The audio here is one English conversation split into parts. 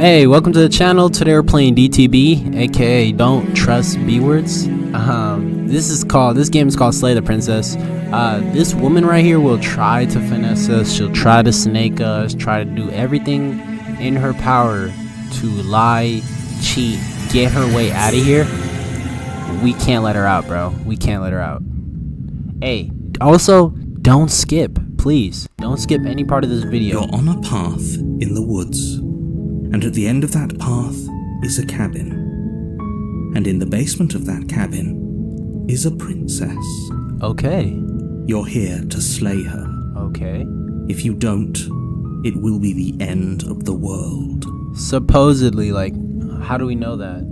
Hey, welcome to the channel. Today we're playing DTB, aka Don't Trust B-Words. This game is called Slay the Princess. This woman right here will try to finesse us. She'll try to snake us, try to do everything in her power to lie, cheat, get her way out of here. We can't let her out, bro. We can't let her out. Hey, also, don't skip, please. Don't skip any part of this video. You're on a path in the woods, and at the end of that path is a cabin. And in the basement of that cabin is a princess. Okay. You're here to slay her. Okay. If you don't, it will be the end of the world. Supposedly, like, how do we know that?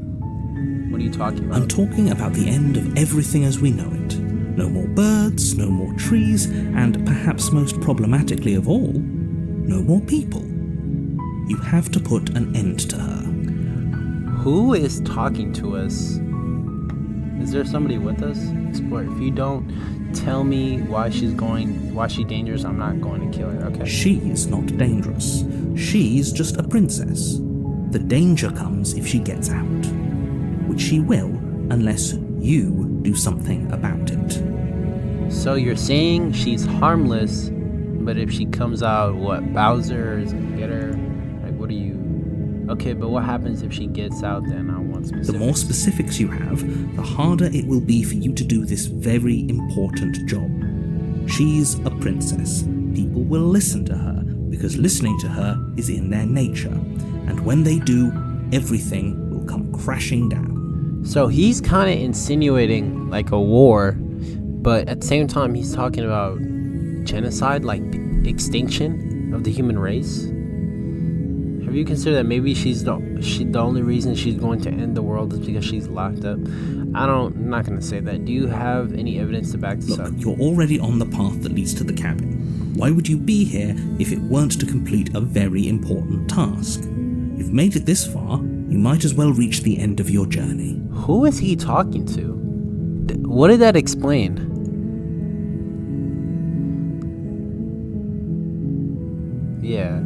What are you talking about? I'm talking about the end of everything as we know it. No more birds, no more trees, and perhaps most problematically of all, no more people. You have to put an end to her. Who is talking to us? Is there somebody with us? Explore. If you don't tell me why she's dangerous, I'm not going to kill her. Okay. She's not dangerous. She's just a princess. The danger comes if she gets out, which she will unless you do something about it. So you're saying she's harmless, but if she comes out, what, Bowser is gonna get her? Like, what are you? Okay, but what happens if she gets out then? I want specifics. The more specifics you have, the harder it will be for you to do this very important job. She's a princess. People will listen to her, because listening to her is in their nature. And when they do, everything will come crashing down. So he's kind of insinuating like a war, but at the same time he's talking about genocide, like extinction of the human race. Have you considered that maybe the only reason she's going to end the world is because she's locked up? I'm not going to say that. Do you have any evidence to back this up? Look, you're already on the path that leads to the cabin. Why would you be here if it weren't to complete a very important task? You've made it this far, you might as well reach the end of your journey. Who is he talking to? What did that explain? Yeah.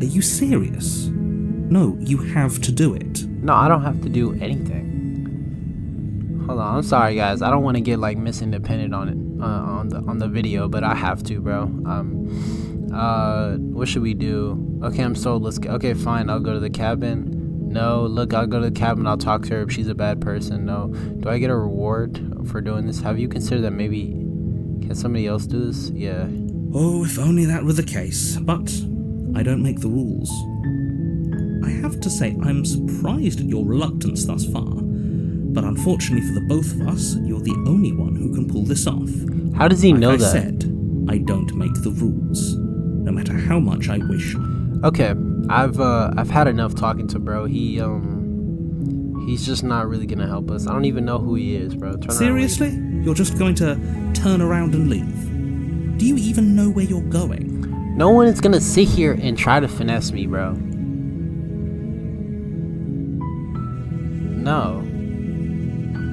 Are you serious? No, you have to do it. No, I don't have to do anything. Hold on, I'm sorry guys. I don't want to get like misindependent on it on the video, but I have to, bro. What should we do? Okay, I'm sold. Let's go. Okay, fine. I'll go to the cabin. No, look, I'll go to the cabin. I'll talk to her if she's a bad person. No. Do I get a reward for doing this? Have you considered that maybe can somebody else do this? Yeah. Oh, if only that were the case. But I don't make the rules. I have to say, I'm surprised at your reluctance thus far. But unfortunately for the both of us, you're the only one who can pull this off. How does he know that? Like I said, I don't make the rules, no matter how much I wish. Okay, I've had enough talking to bro. He's just not really gonna help us. I don't even know who he is, bro. Seriously? You're just going to turn around and leave? Do you even know where you're going? No one is gonna sit here and try to finesse me, bro. No.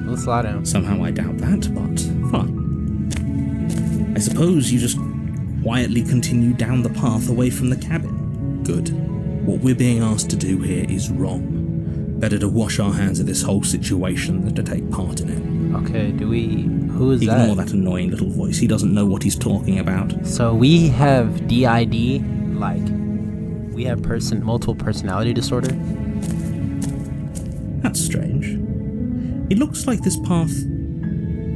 Let's lie down. Somehow I doubt that, but fine. I suppose you just quietly continue down the path away from the cabin. Good. What we're being asked to do here is wrong. Better to wash our hands of this whole situation than to take part in it. Okay, who is that? Ignore that annoying little voice. He doesn't know what he's talking about. So we have DID, like, we have multiple personality disorder? That's strange. It looks like this path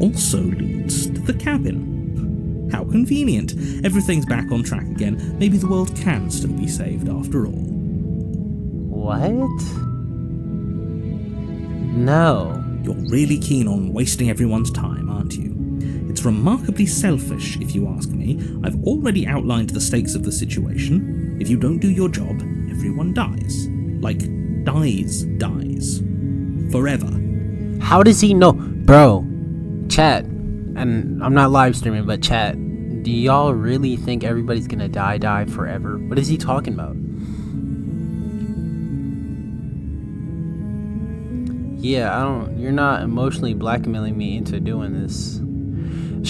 also leads to the cabin. How convenient. Everything's back on track again. Maybe the world can still be saved after all. What? No. You're really keen on wasting everyone's time, aren't you? It's remarkably selfish, if you ask me. I've already outlined the stakes of the situation. If you don't do your job, everyone dies. Like, dies. Forever. How does he know? Bro, chat, and I'm not live streaming, but chat, do y'all really think everybody's gonna die forever? What is he talking about? Yeah, you're not emotionally blackmailing me into doing this.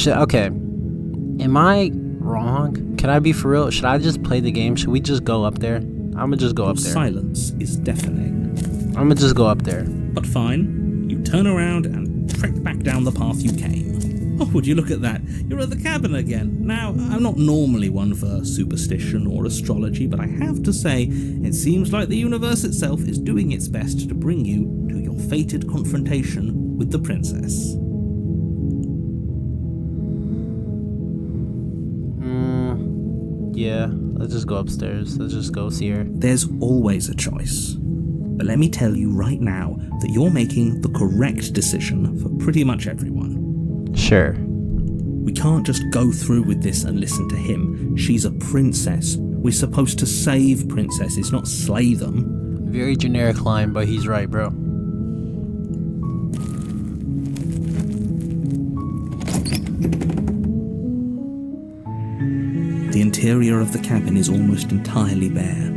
Okay, am I wrong? Can I be for real? Should I just play the game? Should we just go up there? I'ma just go up there. Silence is deafening. I'ma just go up there. But fine, you turn around and trek back down the path you came. Oh, would you look at that? You're at the cabin again. Now, I'm not normally one for superstition or astrology, but I have to say, it seems like the universe itself is doing its best to bring you to your fated confrontation with the princess. Yeah, let's just go upstairs. Let's just go see her. There's always a choice. But let me tell you right now that you're making the correct decision for pretty much everyone. Sure. We can't just go through with this and listen to him. She's a princess. We're supposed to save princesses, not slay them. Very generic line, but he's right, bro. The interior of the cabin is almost entirely bare.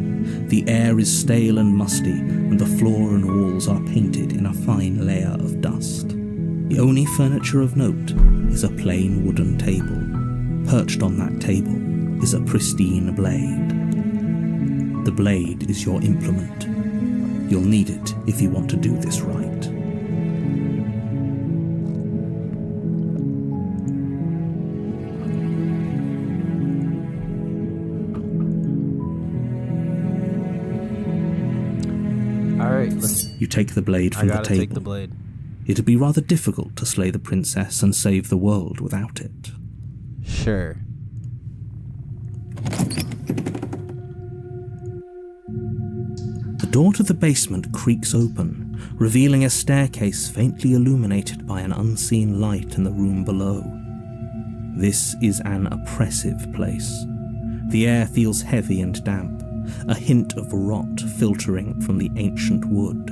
The air is stale and musty, and the floor and walls are painted in a fine layer of dust. The only furniture of note is a plain wooden table. Perched on that table is a pristine blade. The blade is your implement. You'll need it if you want to do this right. Alright, You take the blade from the table. take the blade. It'd be rather difficult to slay the princess and save the world without it. Sure. The door to the basement creaks open, revealing a staircase faintly illuminated by an unseen light in the room below. This is an oppressive place. The air feels heavy and damp, a hint of rot filtering from the ancient wood.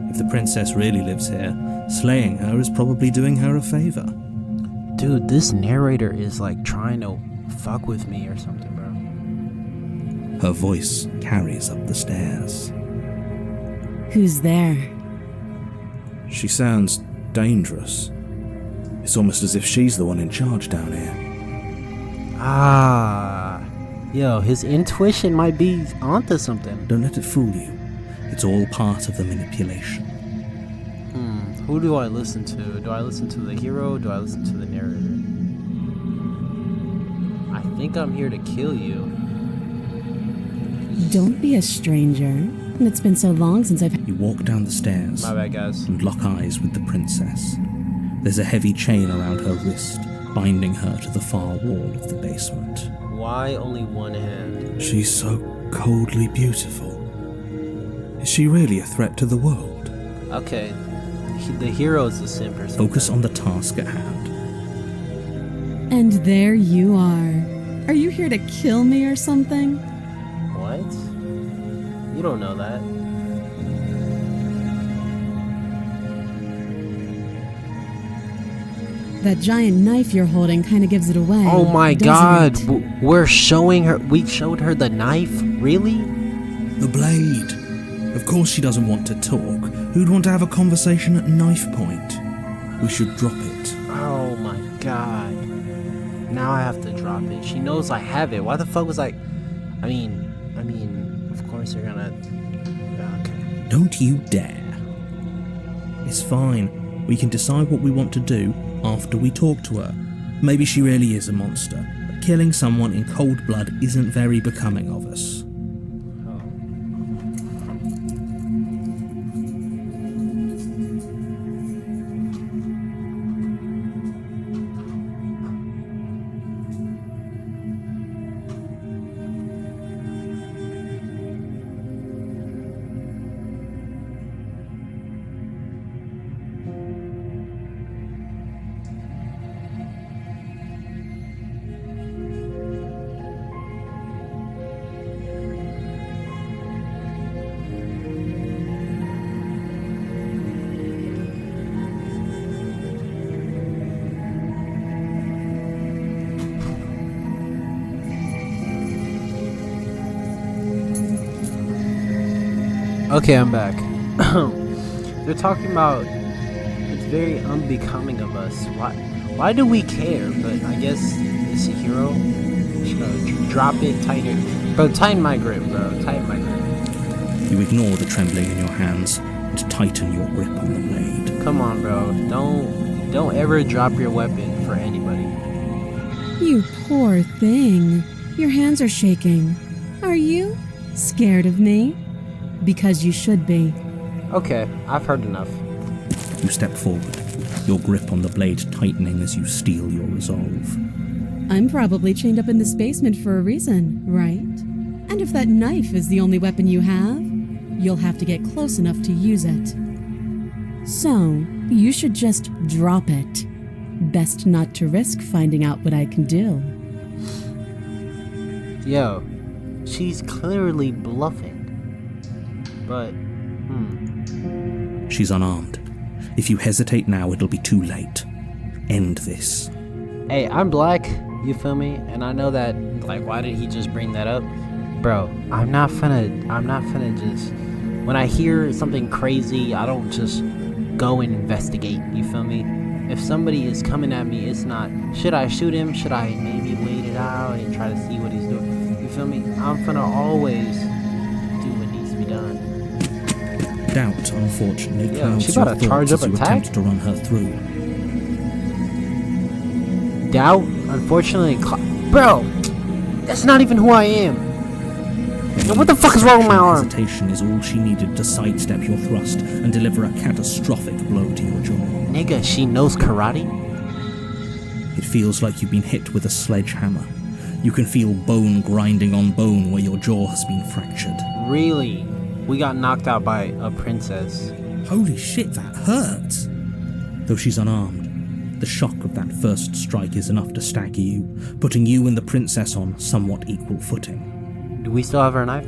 If the princess really lives here, slaying her is probably doing her a favor. Dude, this narrator is like trying to fuck with me or something, bro. Her voice carries up the stairs. Who's there? She sounds dangerous. It's almost as if she's the one in charge down here. Ah. Yo, his intuition might be onto something. Don't let it fool you. It's all part of the manipulation. Who do I listen to? Do I listen to the hero? Do I listen to the narrator? I think I'm here to kill you. Don't be a stranger. It's been so long since I've... You walk down the stairs My bad, guys. and lock eyes with the princess. There's a heavy chain around her wrist, binding her to the far wall of the basement. Why only one hand? She's so coldly beautiful. Is she really a threat to the world? Okay, the hero is the simp or something. Focus on the task at hand. And there you are. Are you here to kill me or something? What? You don't know that. That giant knife you're holding kind of gives it away. Oh my doesn't god, it? we're showing her, we showed her the knife? Really? The blade. Of course she doesn't want to talk. Who'd want to have a conversation at knife point? We should drop it. Oh my god. Now I have to drop it. She knows I have it. Why the fuck was I mean, of course you're gonna... Okay. Don't you dare. It's fine. We can decide what we want to do after we talk to her. Maybe she really is a monster, but killing someone in cold blood isn't very becoming of us. Okay, I'm back. They're talking about it's very unbecoming of us. Why do we care? But I guess it's a hero. She Bro, drop it, tighten it. Bro, tighten my grip, bro. Tighten my grip. You ignore the trembling in your hands and tighten your grip on the blade. Come on, bro. Don't ever drop your weapon for anybody. You poor thing. Your hands are shaking. Are you scared of me? Because you should be. Okay, I've heard enough. You step forward, your grip on the blade tightening as you steel your resolve. I'm probably chained up in this basement for a reason, right? And if that knife is the only weapon you have, you'll have to get close enough to use it. So, you should just drop it. Best not to risk finding out what I can do. Yo, she's clearly bluffing. But, She's unarmed. If you hesitate now, it'll be too late. End this. Hey, I'm black, you feel me? And I know that, like, why did he just bring that up? Bro, I'm not finna just, when I hear something crazy, I don't just go and investigate, you feel me? If somebody is coming at me, it's not, should I shoot him? Should I maybe wait it out and try to see what he's doing? You feel me? I'm finna always do what needs to be done. Doubt, unfortunately, Yeah, clouds she your about to charge thoughts up as you attack? attempt to run her through. Doubt, unfortunately, bro, that's not even who I am. Yo, what the fuck is wrong with my arm? Hesitation is all she needed to sidestep your thrust and deliver a catastrophic blow to your jaw. Nigga, she knows karate? It feels like you've been hit with a sledgehammer. You can feel bone grinding on bone where your jaw has been fractured. Really? We got knocked out by a princess. Holy shit, that hurts! Though she's unarmed, the shock of that first strike is enough to stagger you, putting you and the princess on somewhat equal footing. Do we still have her knife?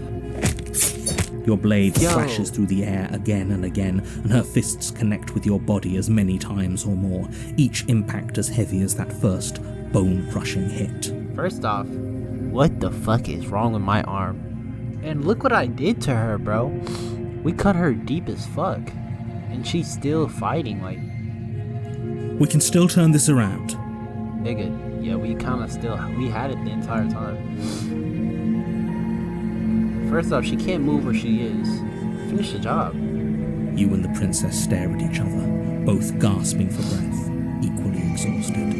Your blade Yo. flashes through the air again and again, and her fists connect with your body as many times or more, each impact as heavy as that first bone-crushing hit. First off, what the fuck is wrong with my arm? And look what I did to her, bro. We cut her deep as fuck. And she's still fighting, like, We can still turn this around. nigga, yeah, we had it the entire time. First off, she can't move where she is. Finish the job. You and the princess stare at each other, both gasping for breath, equally exhausted.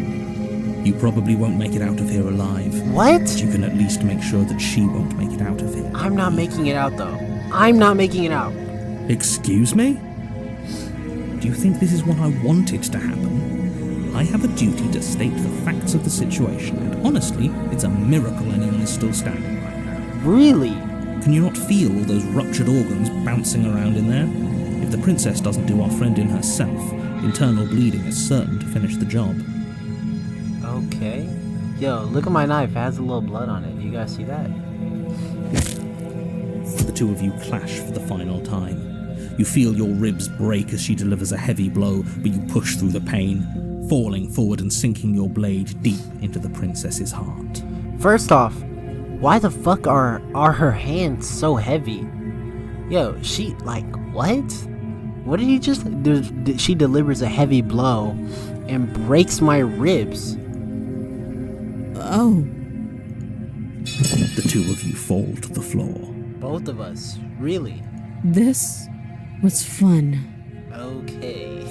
You probably won't make it out of here alive. What? But you can at least make sure that she won't make it out of here. I'm not making it out, though. I'm not making it out. Excuse me? Do you think this is what I wanted to happen? I have a duty to state the facts of the situation, and honestly, it's a miracle anyone is still standing right now. Really? Can you not feel all those ruptured organs bouncing around in there? If the princess doesn't do our friend in herself, internal bleeding is certain to finish the job. Okay. Yo, look at my knife. It has a little blood on it. You guys see that? The two of you clash for the final time. You feel your ribs break as she delivers a heavy blow, but you push through the pain, falling forward and sinking your blade deep into the princess's heart. First off, why the fuck are her hands so heavy? Yo, she, like, what? What did he just... She delivers a heavy blow and breaks my ribs. Oh, The two of you fall to the floor. Both of us. Really? this was fun. Okay.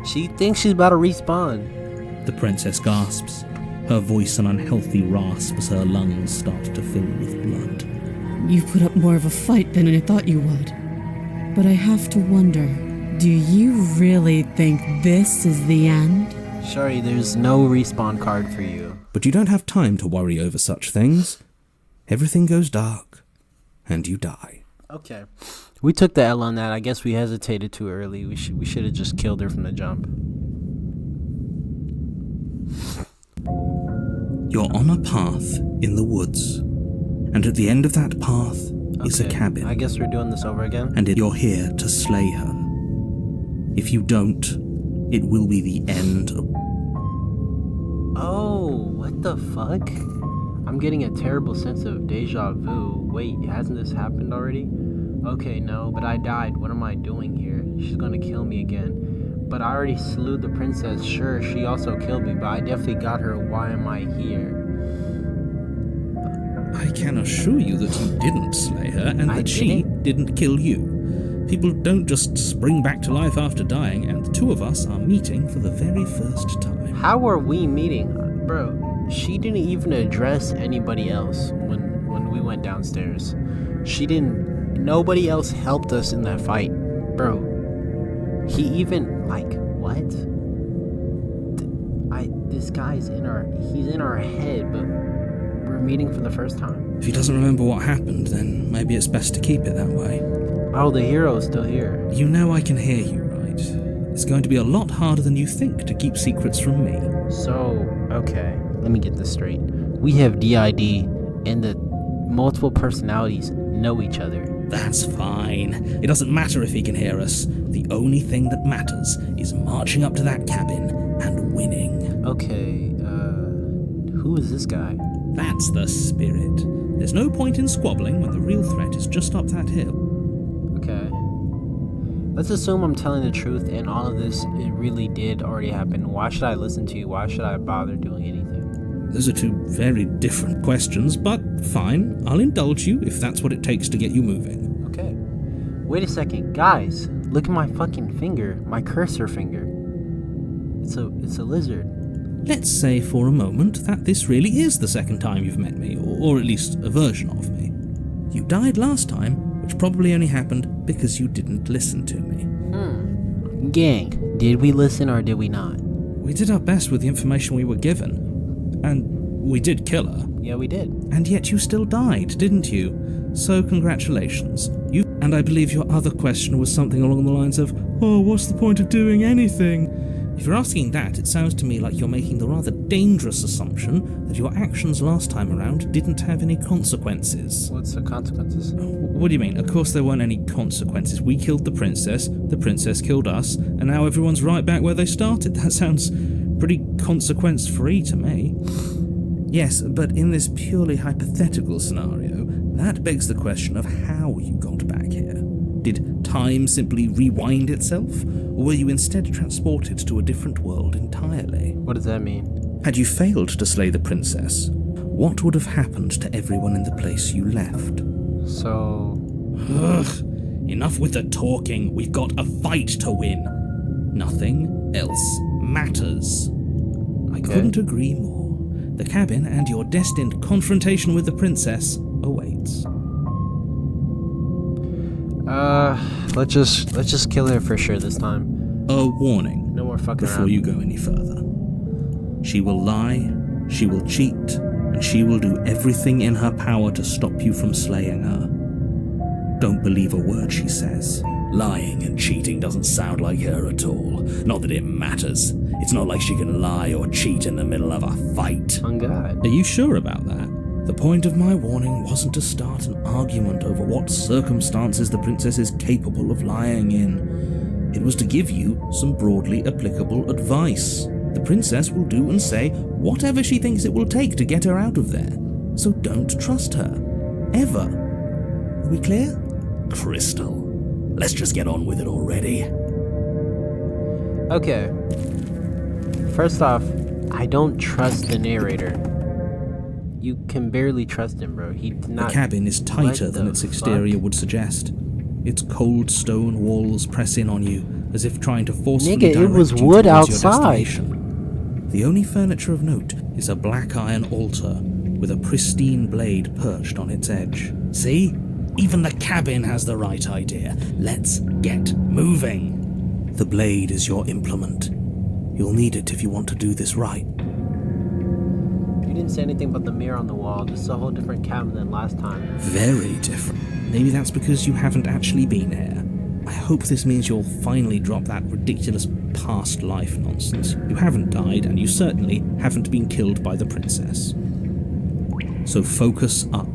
She thinks she's about to respawn. The princess gasps, her voice an unhealthy rasp as her lungs start to fill with blood. You put up more of a fight than I thought you would. But I have to wonder, do you really think this is the end? Sorry, there's no respawn card for you. But you don't have time to worry over such things. Everything goes dark, and you die. Okay. We took the L on that. I guess we hesitated too early. We should have just killed her from the jump. You're on a path in the woods, and at the end of that path is a Okay, cabin. I guess we're doing this over again. And you're here to slay her. If you don't, it will be the end of... Oh, what the fuck? I'm getting a terrible sense of deja vu. Wait, hasn't this happened already? Okay, no, but I died. What am I doing here? She's gonna kill me again. But I already slew the princess. Sure, she also killed me, but I definitely got her. Why am I here? I can assure you that you didn't slay her and I that she didn't? didn't kill you. People don't just spring back to life after dying, and the two of us are meeting for the very first time. How are we meeting? Bro, she didn't even address anybody else when we went downstairs. Nobody else helped us in that fight. Bro, he even, like, what? This guy's he's in our head, but we're meeting for the first time. If he doesn't remember what happened, then maybe it's best to keep it that way. Oh, the hero's still here. You know I can hear you, right? It's going to be a lot harder than you think to keep secrets from me. So, okay, let me get this straight. We have DID, and the multiple personalities know each other. That's fine. It doesn't matter if he can hear us. The only thing that matters is marching up to that cabin and winning. Okay, who is this guy? That's the spirit. There's no point in squabbling when the real threat is just up that hill. Okay. Let's assume I'm telling the truth and all of this, it really did already happen. Why should I listen to you? Why should I bother doing anything? Those are two very different questions, but fine. I'll indulge you if that's what it takes to get you moving. Okay. Wait a second. Guys, look at my fucking finger. My cursor finger. It's a lizard. Let's say for a moment that this really is the second time you've met me, or at least a version of me. You died last time, which probably only happened because you didn't listen to me. Gang, did we listen or did we not? We did our best with the information we were given. And we did kill her. Yeah, we did. And yet you still died, didn't you? So congratulations. And I believe your other question was something along the lines of, oh, what's the point of doing anything? If you're asking that, it sounds to me like you're making the rather dangerous assumption that your actions last time around didn't have any consequences. What's the consequences? What do you mean? Of course there weren't any consequences. We killed the princess killed us, and now everyone's right back where they started. That sounds pretty consequence-free to me. Yes, but in this purely hypothetical scenario, that begs the question of how you got back here. Did time simply rewind itself, or were you instead transported to a different world entirely? What does that mean? Had you failed to slay the princess, what would have happened to everyone in the place you left? So... Ugh, enough with the talking. We've got a fight to win. Nothing else matters. I couldn't agree more. The cabin and your destined confrontation with the princess awaits. Let's just kill her for sure this time. A warning. No more fucking Before around. you go any further. She will lie, she will cheat, and she will do everything in her power to stop you from slaying her. Don't believe a word she says. Lying and cheating doesn't sound like her at all. Not that it matters. It's not like she can lie or cheat in the middle of a fight. On God. Are you sure about that? The point of my warning wasn't to start an argument over what circumstances the princess is capable of lying in. It was to give you some broadly applicable advice. The princess will do and say whatever she thinks it will take to get her out of there. So don't trust her. Ever. Are we clear? Crystal. Let's just get on with it already. Okay. First off, I don't trust the narrator. You can barely trust him, bro. He did not. The cabin is tighter What than the its exterior fuck? would suggest. Its cold stone walls press in on you, as if trying to forcefully Nigga, it direct was you wood towards your outside. destination. The only furniture of note is a black iron altar with a pristine blade perched on its edge. See? Even the cabin has the right idea. Let's get moving. The blade is your implement. You'll need it if you want to do this right. You didn't say anything about the mirror on the wall. This is a whole different cabin than last time. Very different. Maybe that's because you haven't actually been here. I hope this means you'll finally drop that ridiculous past life nonsense. You haven't died, and you certainly haven't been killed by the princess. So focus up.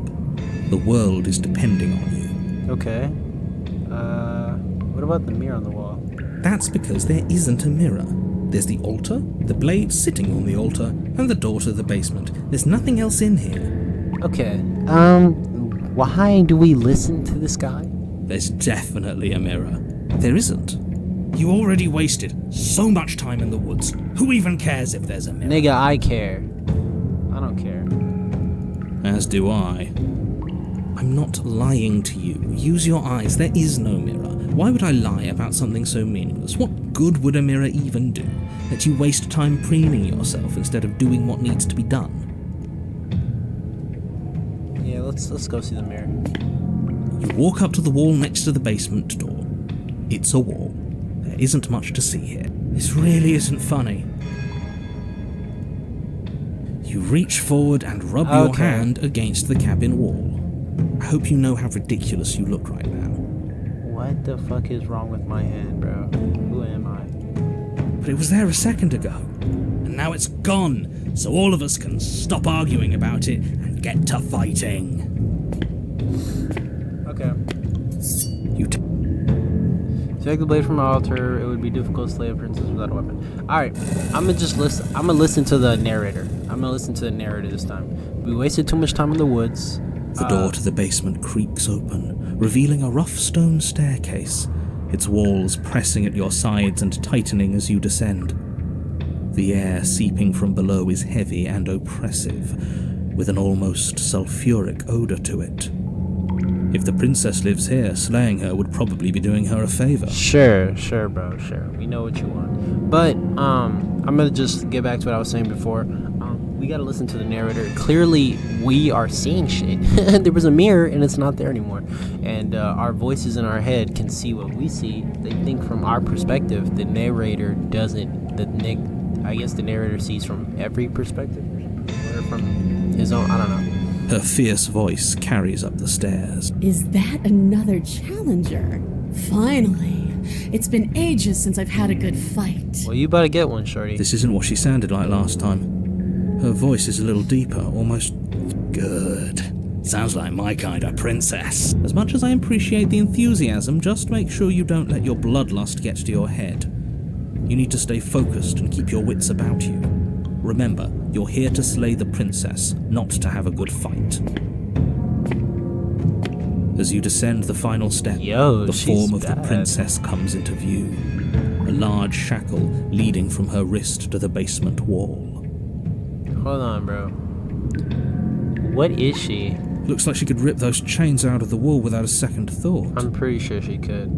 The world is depending on you. Okay. What about the mirror on the wall? That's because there isn't a mirror. There's the altar, the blade sitting on the altar, and the door to the basement. There's nothing else in here. Okay. Why do we listen to this guy? There's definitely a mirror. There isn't. You already wasted so much time in the woods. Who even cares if there's a mirror? Nigga, I care. I don't care. As do I. I'm not lying to you. Use your eyes. There is no mirror. Why would I lie about something so meaningless? What good would a mirror even do? Let you waste time preening yourself instead of doing what needs to be done. Yeah, let's go see the mirror. You walk up to the wall next to the basement door. It's a wall. There isn't much to see here. This really isn't funny. You reach forward and rub your hand against the cabin wall. I hope you know how ridiculous you look right now. What the fuck is wrong with my hand, bro? Who am I? But it was there a second ago, and now it's gone, so all of us can stop arguing about it and get to fighting. Okay. You Take the blade from my altar. It would be difficult to slay a princess without a weapon. Alright, I'm gonna listen to the narrator. I'm gonna listen to the narrator this time. We wasted too much time in the woods. The door to the basement creaks open, revealing a rough stone staircase, its walls pressing at your sides and tightening as you descend. The air seeping from below is heavy and oppressive, with an almost sulfuric odor to it. If the princess lives here, slaying her would probably be doing her a favor. Sure, bro, sure. We know what you want. But, I'm gonna just get back to what I was saying before. We gotta listen to the narrator. Clearly, we are seeing shit. There was a mirror, and it's not there anymore. And our voices in our head can see what we see. They think from our perspective. The narrator doesn't. I guess the narrator sees from every perspective, or from his own. I don't know. Her fierce voice carries up the stairs. Is that another challenger? Finally. It's been ages since I've had a good fight. Well, you better get one, shorty. This isn't what she sounded like last time. Her voice is a little deeper, almost good. Sounds like my kind of princess. As much as I appreciate the enthusiasm, just make sure you don't let your bloodlust get to your head. You need to stay focused and keep your wits about you. Remember, you're here to slay the princess, not to have a good fight. As you descend the final step, the form of the princess comes into view. A large shackle leading from her wrist to the basement wall. Hold on, bro. What is she? Looks like she could rip those chains out of the wall without a second thought. I'm pretty sure she could.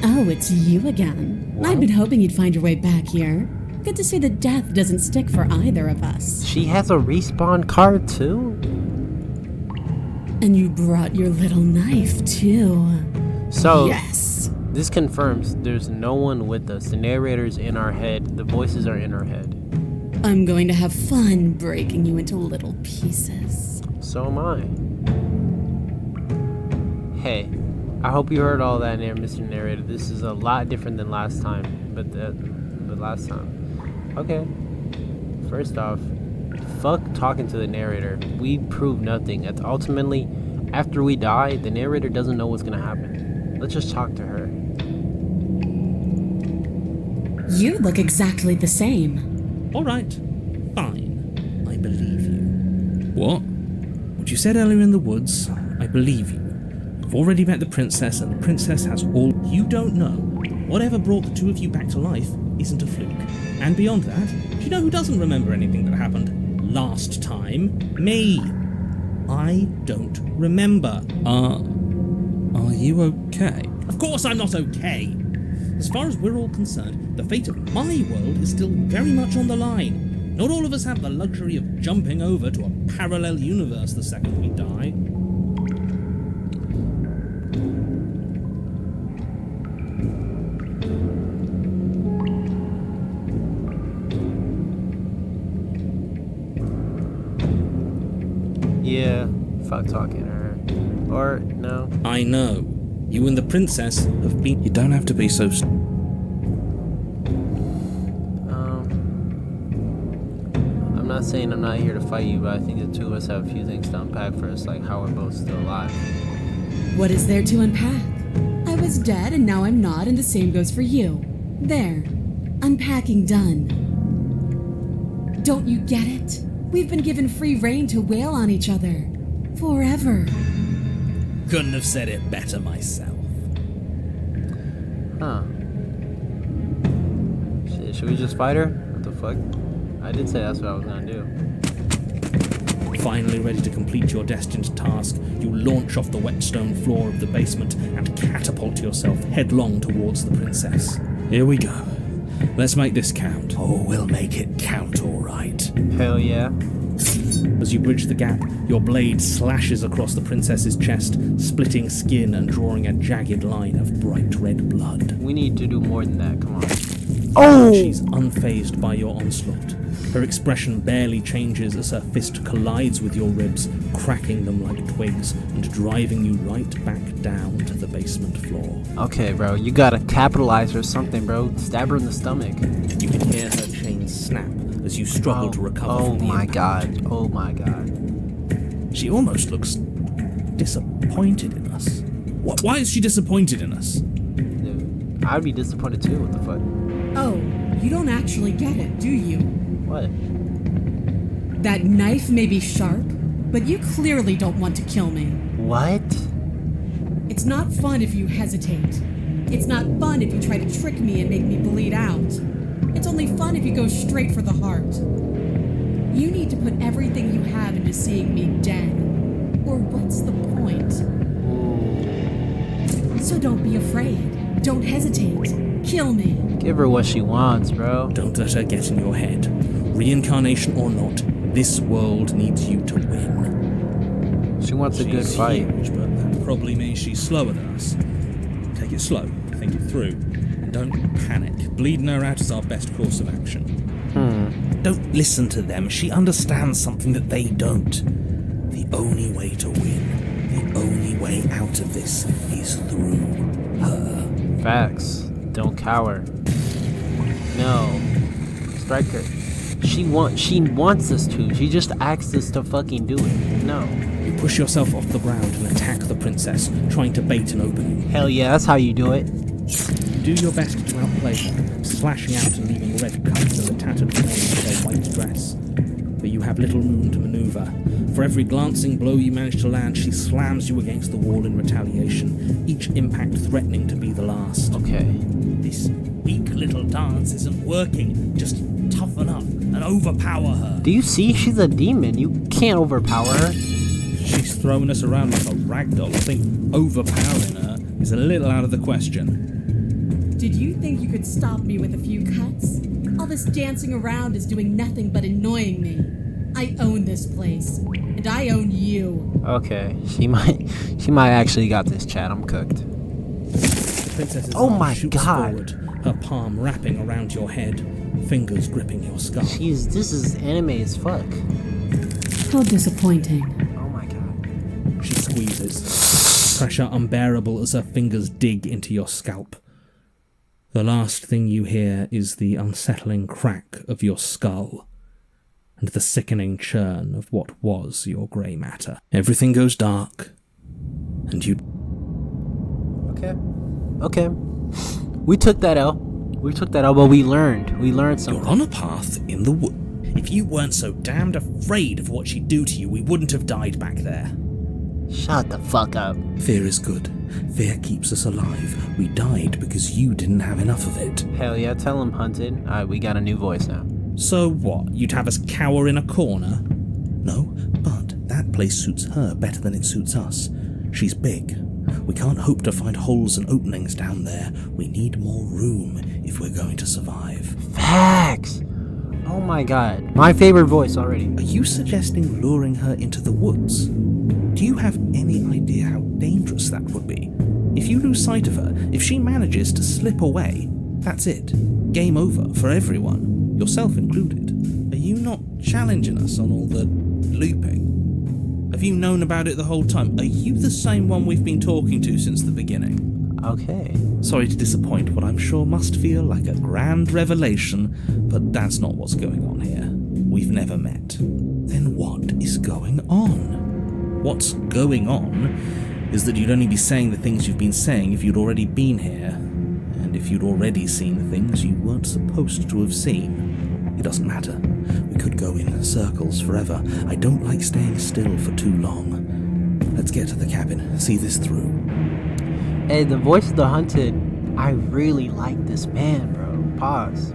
Oh, it's you again. What? I've been hoping you'd find your way back here. Good to see that death doesn't stick for either of us. She has a respawn card, too? And you brought your little knife, too. So, yes. This confirms there's no one with us. The narrator's in our head. The voices are in our head. I'm going to have fun breaking you into little pieces. So am I. Hey, I hope you heard all that, Mr. Narrator. This is a lot different than last time. But last time. Okay. First off, fuck talking to the narrator. We prove nothing. Ultimately, after we die, the narrator doesn't know what's gonna happen. Let's just talk to her. You look exactly the same. Alright, fine. I believe you. What? What you said earlier in the woods, I believe you. You've already met the princess, and the princess has all you don't know. Whatever brought the two of you back to life isn't a fluke. And beyond that, do you know who doesn't remember anything that happened last time? Me. I don't remember. Are you okay? Of course I'm not okay. As far as we're all concerned, the fate of my world is still very much on the line. Not all of us have the luxury of jumping over to a parallel universe the second we die. Yeah, fuck talking to her. Or, no. I know. You and the princess have been... You don't have to be so... I'm not saying I'm not here to fight you, but I think the two of us have a few things to unpack first, like how we're both still alive. What is there to unpack? I was dead and now I'm not, and the same goes for you. There. Unpacking done. Don't you get it? We've been given free rein to wail on each other. Forever. Couldn't have said it better myself. Huh. Shit, should we just fight her? What the fuck? I did say that's what I was gonna do. Finally ready to complete your destined task, you launch off the wet stone floor of the basement and catapult yourself headlong towards the princess. Here we go. Let's make this count. Oh, we'll make it count, all right. Hell yeah. As you bridge the gap, your blade slashes across the princess's chest, splitting skin and drawing a jagged line of bright red blood. We need to do more than that. Come on. Oh! She's unfazed by your onslaught. Her expression barely changes as her fist collides with your ribs, cracking them like twigs and driving you right back down to the basement floor. Okay, bro. You gotta capitalize or something, bro. Stab her in the stomach. You can hear her chains snap as you struggle to recover from the impact. God. Oh my god. She almost looks disappointed in us. Why is she disappointed in us? Dude, I'd be disappointed too. What the fuck? Oh, you don't actually get it, do you? What? That knife may be sharp, but you clearly don't want to kill me. What? It's not fun if you hesitate. It's not fun if you try to trick me and make me bleed out. It's only fun if you go straight for the heart. You need to put everything you have into seeing me dead. Or what's the point? So don't be afraid. Don't hesitate. Kill me. Give her what she wants, bro. Don't let her get in your head. Reincarnation or not, this world needs you to win. She wants a good She's fight. huge, but that probably means she's slower than us. Take it slow, think it through, and don't panic. Bleeding her out is our best course of action. Don't listen to them. She understands something that they don't. The only way to win, the only way out of this is through her. Facts. Don't cower. No. Strike her. She wants us to. She just asks us to fucking do it. No. You push yourself off the ground and attack the princess, trying to bait an opening. Hell yeah, that's how you do it. You do your best to outplay her, slashing out and leaving red cuts in the tattered folds of her white dress. But you have little room to maneuver. For every glancing blow you manage to land, she slams you against the wall in retaliation, each impact threatening to be the last. Okay. This weak little dance isn't working. Just toughen up and overpower her. Do you see? She's a demon. You can't overpower her. She's throwing us around like a ragdoll. I think overpowering her is a little out of the question. Did you think you could stop me with a few cuts? All this dancing around is doing nothing but annoying me. I own this place, and I own you. Okay. She might actually got this, chat. I'm cooked. The princess's Oh arm my shoots God. forward, her palm wrapping around your head, fingers gripping your skull. This is anime as fuck. How disappointing. Oh my god. She squeezes, pressure unbearable as her fingers dig into your scalp. The last thing you hear is the unsettling crack of your skull, and the sickening churn of what was your grey matter. Everything goes dark, and you... Okay. We took that L. But we learned. We learned something. You're on a path in the wood. If you weren't so damned afraid of what she'd do to you, we wouldn't have died back there. Shut the fuck up. Fear is good. Fear keeps us alive. We died because you didn't have enough of it. Hell yeah, tell him, Hunted. Alright, we got a new voice now. So what? You'd have us cower in a corner? No, but that place suits her better than it suits us. She's big. We can't hope to find holes and openings down there. We need more room if we're going to survive. Facts! Oh my god. My favorite voice already. Are you suggesting luring her into the woods? Do you have any idea how dangerous that would be? If you lose sight of her, if she manages to slip away, that's it. Game over for everyone, yourself included. Are you not challenging us on all the looping? Have you known about it the whole time? Are you the same one we've been talking to since the beginning? Okay. Sorry to disappoint what I'm sure must feel like a grand revelation, but that's not what's going on here. We've never met. Then what is going on? What's going on is that you'd only be saying the things you've been saying if you'd already been here, and if you'd already seen things you weren't supposed to have seen. It doesn't matter. We could go in circles forever. I don't like staying still for too long. Let's get to the cabin, see this through. Hey, the voice of the Hunted, I really like this man, bro. Pause,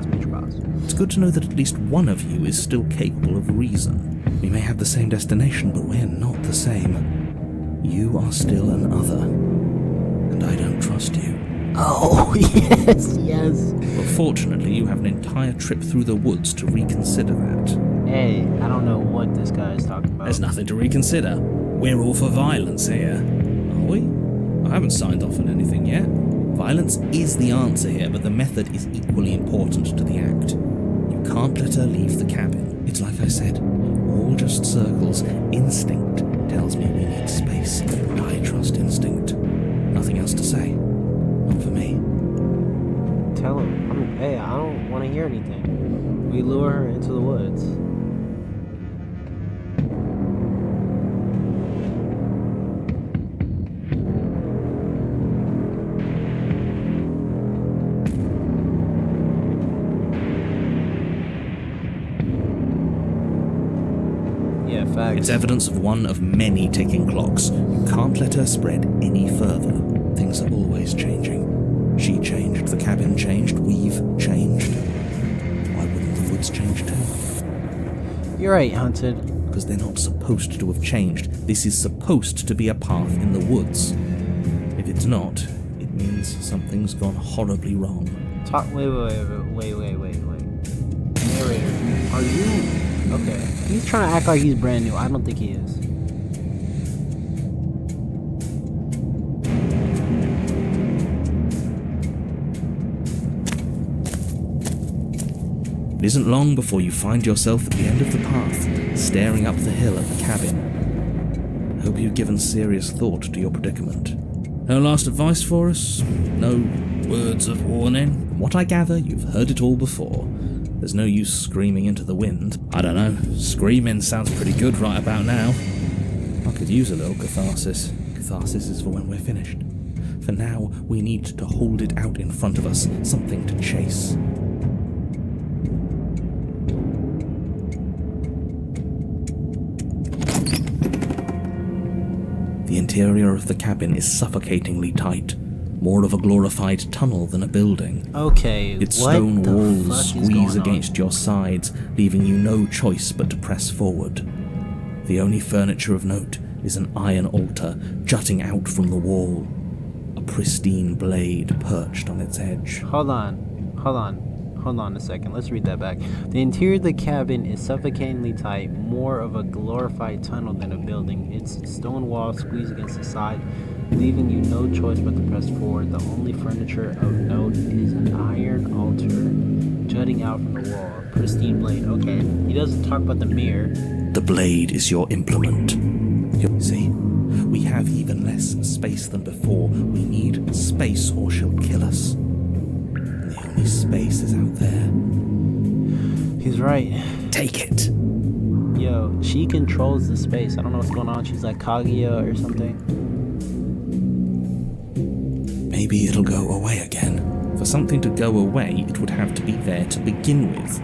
major pause. It's good to know that at least one of you is still capable of reason. We may have the same destination, but we're not the same. You are still an other, and I don't trust you. Oh, yes. But fortunately, you have an entire trip through the woods to reconsider that. Hey, I don't know what this guy is talking about. There's nothing to reconsider. We're all for violence here. Are we? I haven't signed off on anything yet. Violence is the answer here, but the method is equally important to the act. You can't let her leave the cabin. It's like I said, all just circles. Instinct tells me we need space. I trust instinct. Nothing else to say. Not for me. Tell him. Hey, I don't want to hear anything. We lure her into the woods. Yeah, facts. It's evidence of one of many ticking clocks. You can't let her spread any further. Things are always changing. She changed, the cabin changed, we've changed. Why wouldn't the woods change too? You're right, Hunted. Because they're not supposed to have changed. This is supposed to be a path in the woods. If it's not, it means something's gone horribly wrong. Wait. Narrator, are you... Okay. He's trying to act like he's brand new. I don't think he is. It isn't long before you find yourself at the end of the path, staring up the hill at the cabin. I hope you've given serious thought to your predicament. No last advice for us? No words of warning? From what I gather, you've heard it all before. There's no use screaming into the wind. I don't know, screaming sounds pretty good right about now. I could use a little catharsis. Catharsis is for when we're finished. For now, we need to hold it out in front of us, something to chase. The interior of the cabin is suffocatingly tight. More of a glorified tunnel than a building. Okay, Its what stone the walls fuck is squeeze going against on? your sides, leaving you no choice but to press forward. The only furniture of note is an iron altar jutting out from the wall. A pristine blade perched on its edge. Hold on a second. Let's read that back. The interior of the cabin is suffocatingly tight, more of a glorified tunnel than a building. Its stone walls squeeze against the side, leaving you no choice but to press forward. The only furniture of note is an iron altar jutting out from the wall. Pristine blade. Okay. He doesn't talk about the mirror. The blade is your implement. See? We have even less space than before. We need space or she'll kill us. And the only space is out there. He's right. Take it. Yo, she controls the space. I don't know what's going on. She's like Kaguya or something. Maybe it'll go away again. For something to go away, it would have to be there to begin with.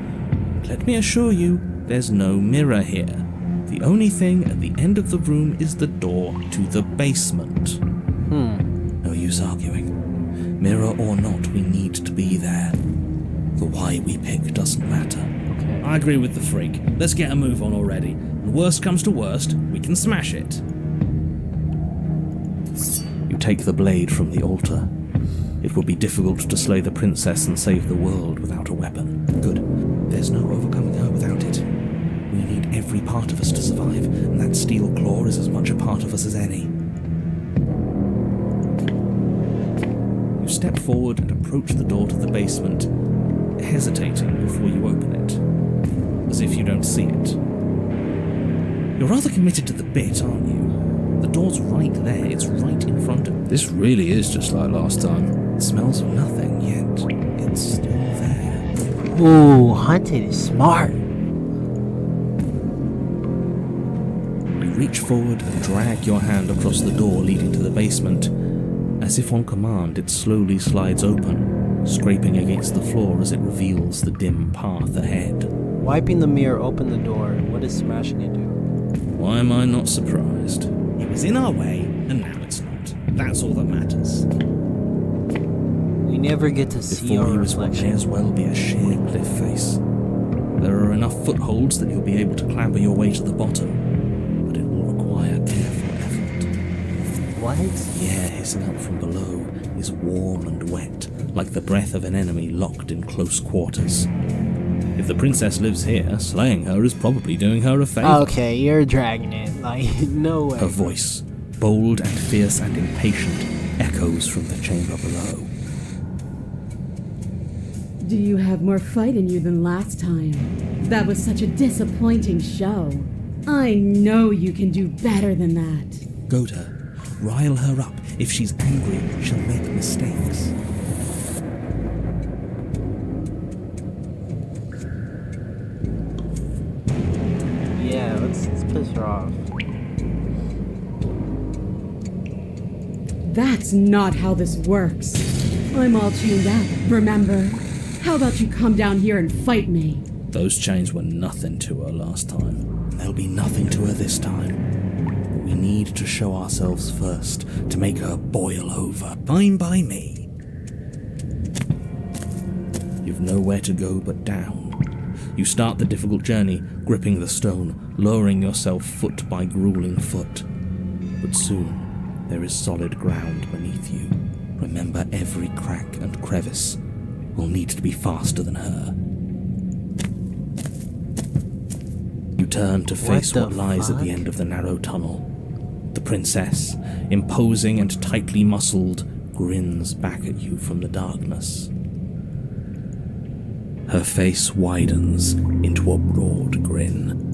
Let me assure you, there's no mirror here. The only thing at the end of the room is the door to the basement. No use arguing. Mirror or not, we need to be there. The why we pick doesn't matter. Okay. I agree with the freak. Let's get a move on already. The worst comes to worst, we can smash it. You take the blade from the altar. It will be difficult to slay the princess and save the world without a weapon. Good. There's no overcoming her without it. We need every part of us to survive, and that steel claw is as much a part of us as any. You step forward and approach the door to the basement, hesitating before you open it, as if you don't see it. You're rather committed to the bit, aren't you? The door's right there, it's right in front of you. This really is just like last time. It smells of nothing, yet it's still there. Ooh, Hunted is smart. You reach forward and drag your hand across the door leading to the basement. As if on command, it slowly slides open, scraping against the floor as it reveals the dim path ahead. Wiping the mirror open the door. What does smashing it do? Why am I not surprised? It was in our way, and now it's not. That's all that matters. We never get to see Before our he was what may reflection. as well be a sheer cliff face. There are enough footholds that you'll be able to clamber your way to the bottom, but it will require careful effort. What? The air hissing up from below is warm and wet, like the breath of an enemy locked in close quarters. If the princess lives here, slaying her is probably doing her a favor. Okay, you're dragging it. Like, no way. Her voice, bold and fierce and impatient, echoes from the chamber below. Do you have more fight in you than last time? That was such a disappointing show. I know you can do better than that. Goad her. Rile her up. If she's angry, she'll make mistakes. Yeah, let's piss her off. That's not how this works. I'm all chained up, remember? How about you come down here and fight me? Those chains were nothing to her last time. They'll be nothing to her this time. But we need to show ourselves first to make her boil over. Fine by me. You've nowhere to go but down. You start the difficult journey, gripping the stone, lowering yourself foot by grueling foot. But soon, there is solid ground beneath you. Remember, every crack and crevice will need to be faster than her. You turn to face what lies at the end of the narrow tunnel. The princess, imposing and tightly muscled, grins back at you from the darkness. Her face widens into a broad grin.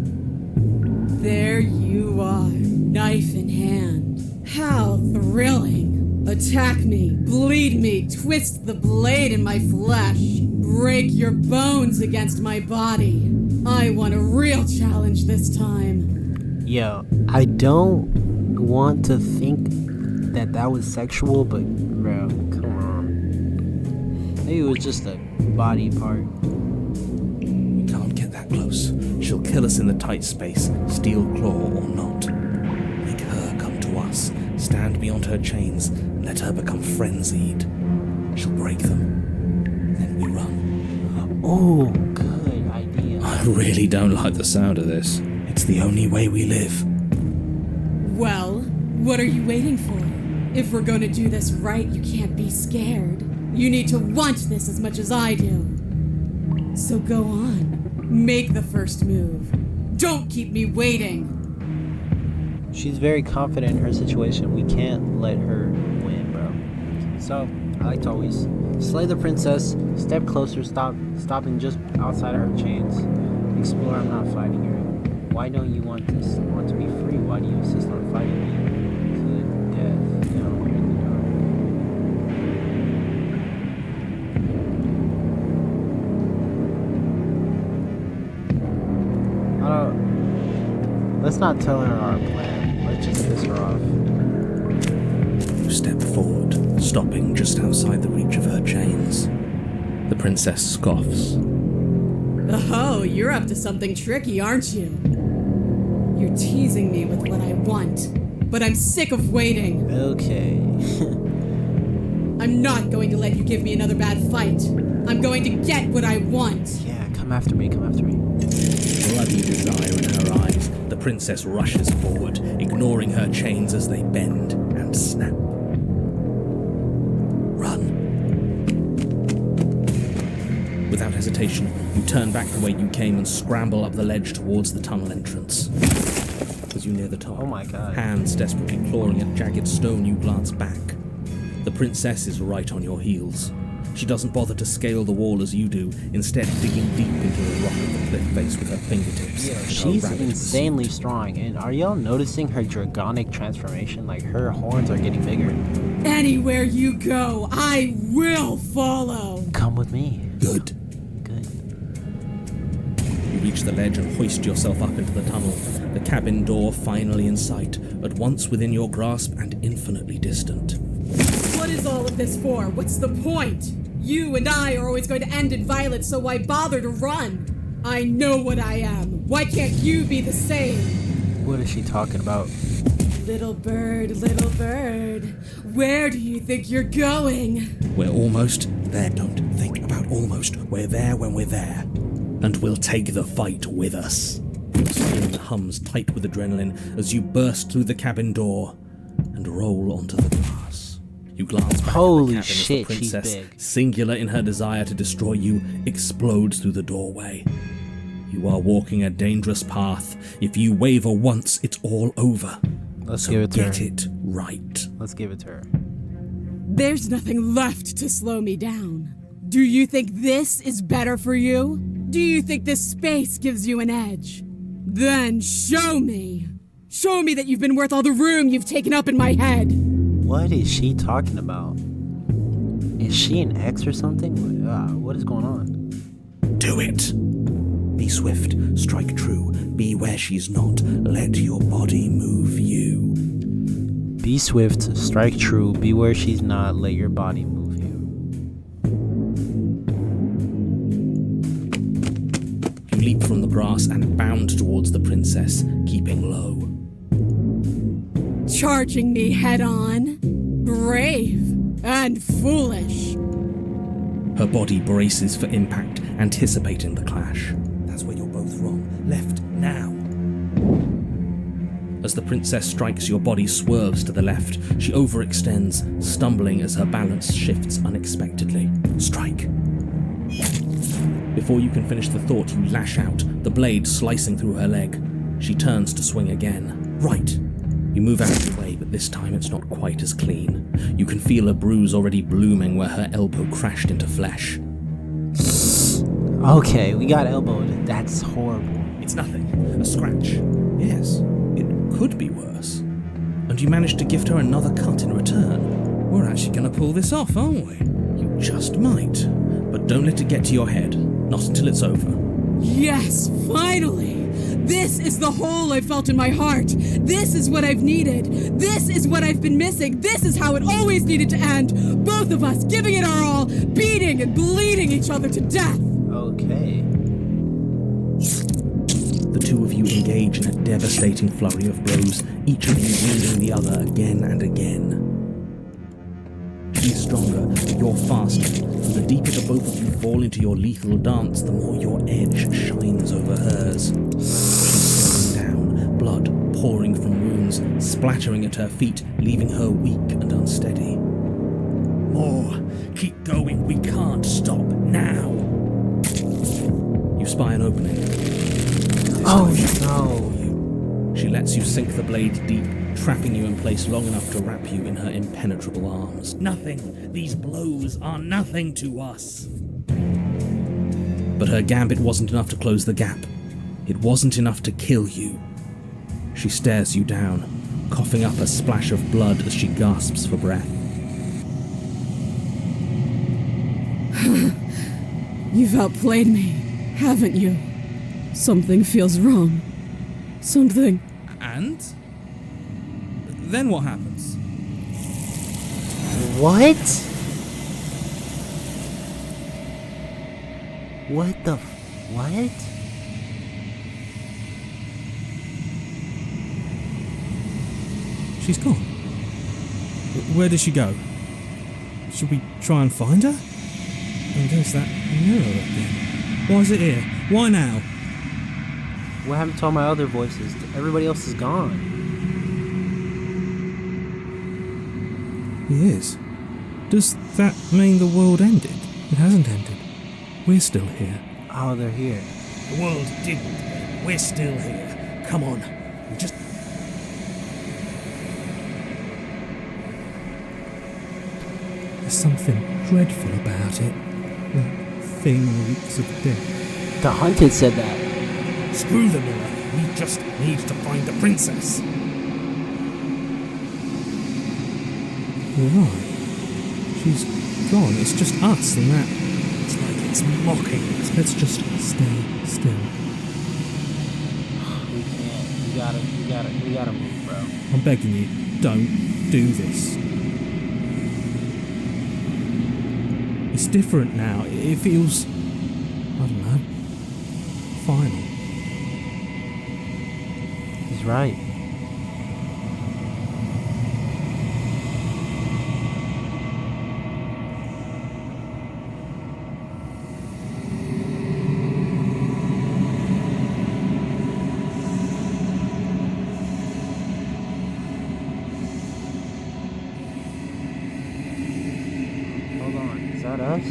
There you are, knife in hand. How thrilling! Attack me, bleed me, twist the blade in my flesh, break your bones against my body. I want a real challenge this time. Yo, I don't want to think that was sexual, but bro, come on. Maybe it was just a body part. We can't get that close. She'll kill us in the tight space, steel claw or not. Make her come to us, stand beyond her chains, and let her become frenzied. She'll break them. Then we run. Oh, good idea. I really don't like the sound of this. It's the only way we live. Well, what are you waiting for? If we're going to do this right, you can't be scared. You need to want this as much as I do. So go on. Make the first move. Don't keep me waiting. She's very confident in her situation. We can't let her win, bro. So, I like to always slay the princess, step closer, stopping just outside of her chains. Explore, I'm not fighting her. Why don't you want this? Want to be free? Why do you insist on fighting me to the death down here in the dark? Let's not tell her our plan. Let's just piss her off. You step forward, stopping just outside the reach of her chains. The princess scoffs. Oh, you're up to something tricky, aren't you? You're teasing me with what I want, but I'm sick of waiting. Okay. I'm not going to let you give me another bad fight. I'm going to get what I want. Yeah, come after me, come after me. Bloody desire in her eyes, the princess rushes forward, ignoring her chains as they bend and snap. Run. Without hesitation, you turn back the way you came and scramble up the ledge towards the tunnel entrance. As you near the top, Oh my god. hands desperately clawing at jagged stone, you glance back. The princess is right on your heels. She doesn't bother to scale the wall as you do, instead digging deep into the rock of the cliff face with her fingertips. Yeah, in she's her rapid insanely pursuit. strong. And are y'all noticing her dragonic transformation? Like, her horns are getting bigger. Anywhere you go, I will follow. Come with me. Good. Good. You reach the ledge and hoist yourself up into the tunnel, the cabin door finally in sight, at once within your grasp and infinitely distant. What is all of this for? What's the point? You and I are always going to end in violence, so why bother to run? I know what I am. Why can't you be the same? What is she talking about? Little bird, where do you think you're going? We're almost there. Don't think about almost. We're there when we're there. and we'll take the fight with us. Your skin hums tight with adrenaline as you burst through the cabin door and roll onto the grass. You glance back Holy at the cabin shit, as the she's princess, big. singular in her desire to destroy you, explodes through the doorway. You are walking a dangerous path. If you waver once, it's all over. Let's So give it to get her. it right. Let's give it to her. There's nothing left to slow me down. Do you think this is better for you? Do you think this space gives you an edge? Then show me. Show me that you've been worth all the room you've taken up in my head. What is she talking about? Is she an ex or something? What is going on? Do it. Be swift, strike true, be where she's not, let your body move you. Be swift, strike true, be where she's not, let your body move you. You leap from the grass and bound towards the princess, keeping low. Charging me head on. Brave and foolish. Her body braces for impact, anticipating the clash. That's where you're both wrong. Left, now. As the princess strikes, your body swerves to the left. She overextends, stumbling as her balance shifts unexpectedly. Strike. Before you can finish the thought, you lash out, the blade slicing through her leg. She turns to swing again. Right. You move out of the way, but this time it's not quite as clean. You can feel a bruise already blooming where her elbow crashed into flesh. Okay, we got elbowed. That's horrible. It's nothing. A scratch. Yes, it could be worse. And you managed to gift her another cut in return. We're actually going to pull this off, aren't we? You just might. But don't let it get to your head. Not until it's over. Yes, finally! This is the hole I felt in my heart. This is what I've needed. This is what I've been missing. This is how it always needed to end. Both of us giving it our all, beating and bleeding each other to death. Okay. The two of you engage in a devastating flurry of blows, each of you wounding the other again and again. She's stronger, but you're faster, and the deeper the both of you fall into your lethal dance, the more your edge shines over hers. She's slowing down, blood pouring from wounds, splattering at her feet, leaving her weak and unsteady. More! Keep going, we can't stop now! You spy an opening. Oh no. She lets you sink the blade deep, trapping you in place long enough to wrap you in her impenetrable arms. Nothing. These blows are nothing to us. But her gambit wasn't enough to close the gap. It wasn't enough to kill you. She stares you down, coughing up a splash of blood as she gasps for breath. You've outplayed me, haven't you? Something feels wrong. Something. And? Then what happens? What? What the what? She's gone. Where did she go? Should we try and find her? And there's that mirror again. Why is it here? Why now? What happened to all my other voices? Everybody else is gone. He is. Does that mean the world ended? It hasn't ended. We're still here. Oh, they're here. The world didn't end. We're still here. Come on. We just... There's something dreadful about it. That thing reeks of death. The hunted said that. Screw the mirror. We just need to find the princess. You're right. She's gone. It's just us and that. It's like it's mocking us. Let's just stay still. We can't. We gotta move, bro. I'm begging you, don't do this. It's different now. It feels, I don't know, final. He's right. Is that us?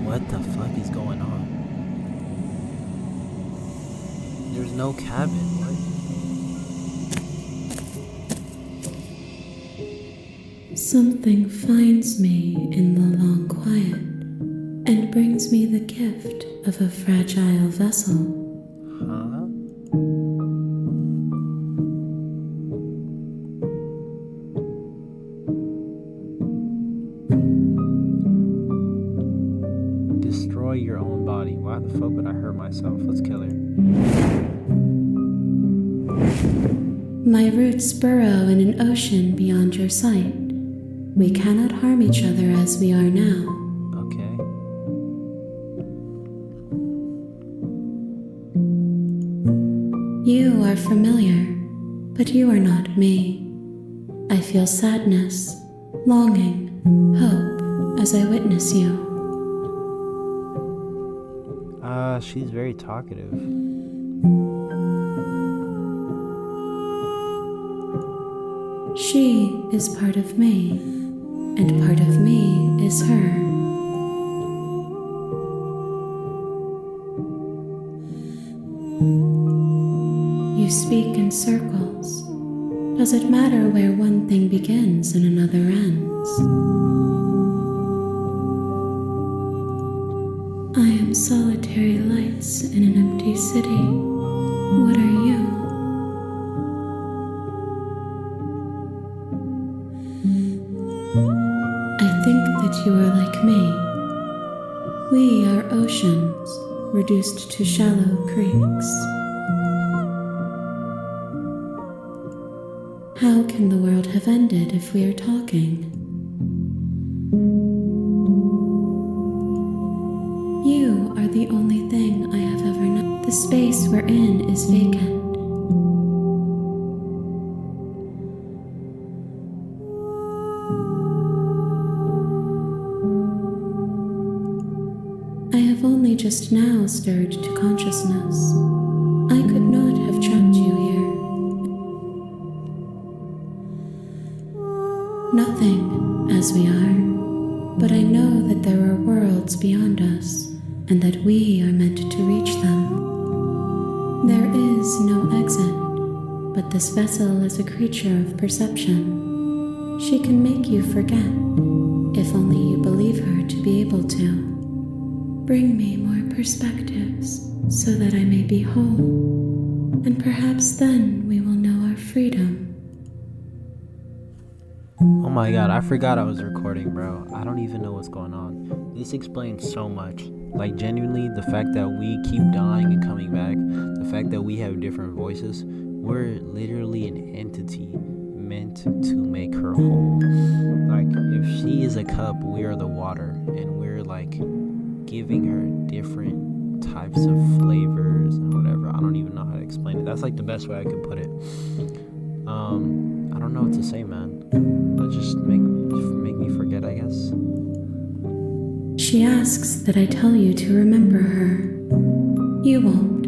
What the fuck is going on? There's no cabin. What? Something finds me in the long quiet and brings me the gift of a fragile vessel. Huh? Destroy your own body. Why the fuck would I hurt myself? Let's kill her. My roots burrow in an ocean beyond your sight. We cannot harm each other as we are now. Okay. You are familiar, but you are not me. I feel sadness, longing, hope as I witness you. She's very talkative. She is part of me, and part of me is her. You speak in circles. Does it matter where one thing begins and another ends? I am solitary lights in an empty city. What are you? I think that you are like me. We are oceans, reduced to shallow creeks. How can the world have ended if we are talking? You are the only thing I have ever known. The space we're in is vacant. I have only just now stirred to consciousness. I could not have trapped you here. Nothing, as we are, but I know that there are worlds beyond us, and that we are meant to reach them. There is no exit, but this vessel is a creature of perception. She can make you forget, if only you believe her to be able to. Bring me more perspectives, so that I may be whole, and perhaps then we will know our freedom. Oh my god, I forgot I was recording, bro. I don't even know what's going on. This explains so much. Like, genuinely, the fact that we keep dying and coming back, the fact that we have different voices, we're literally an entity meant to make her whole. Like, if she is a cup, we are the water, and we're like giving her different types of flavors and whatever. I don't even know how to explain it. That's like the best way I could put it. I don't know what to say, man. That just make me forget, I guess. She asks that I tell you to remember her. You won't.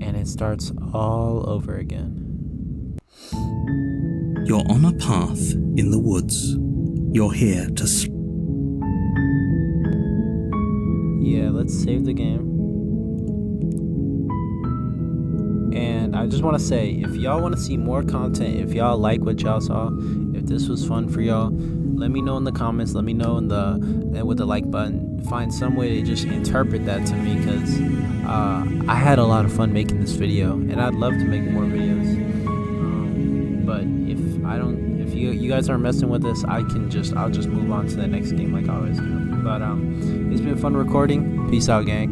And it starts all over again. You're on a path in the woods. You're here to Yeah, let's save the game. And I just want to say, if y'all want to see more content, if y'all like what y'all saw, if this was fun for y'all, let me know in the comments. Let me know with the like button. Find some way to just interpret that to me, because I had a lot of fun making this video, and I'd love to make more videos. But if you guys aren't messing with this, I'll just move on to the next game like I always do. But it's been fun recording. Peace out, gang.